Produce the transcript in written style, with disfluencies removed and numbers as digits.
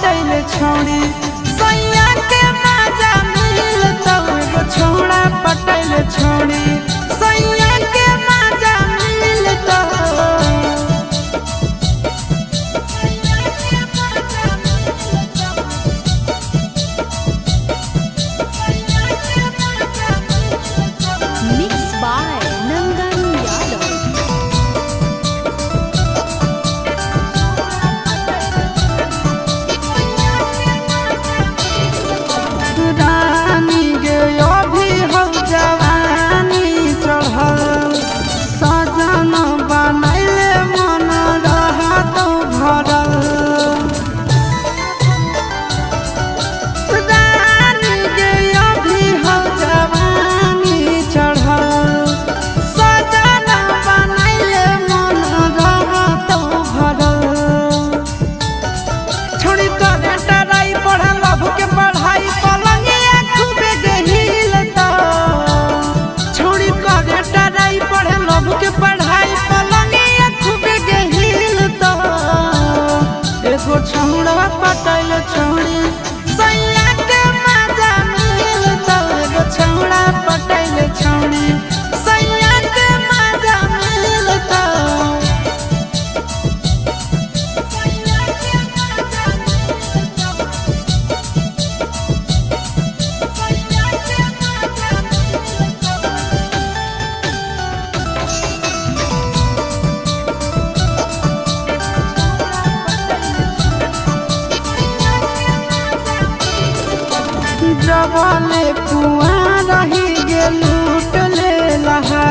पटैले छोड़ी सैया के मजा मिल तब एगो छौड़ा पटैले छोड़ी सैया के मजा मिल तब Mixed by Nandan Yadav. रानी गे अभी हो जवानी चढ़ल सजन बनैले मन रहत भरल रानी गे अभी हो जवानी चढ़ल सजन बनैले मन रहत भरल छोड़ी करे टराई पढ़ल लभ के पढ़ाई पलंगिया खूबे गहिल त छोड़ी करे टराई पढ़ल लभ के पढ़ाई पलंगिया खूबे गहिल त एगो छौड़ा पटैल छोड़ी सैया के मजा मिल त एगो छौड़ा पटैल छोड़ी सैया के मजा मिल त जबले कुआं रही गे लूट ले लहा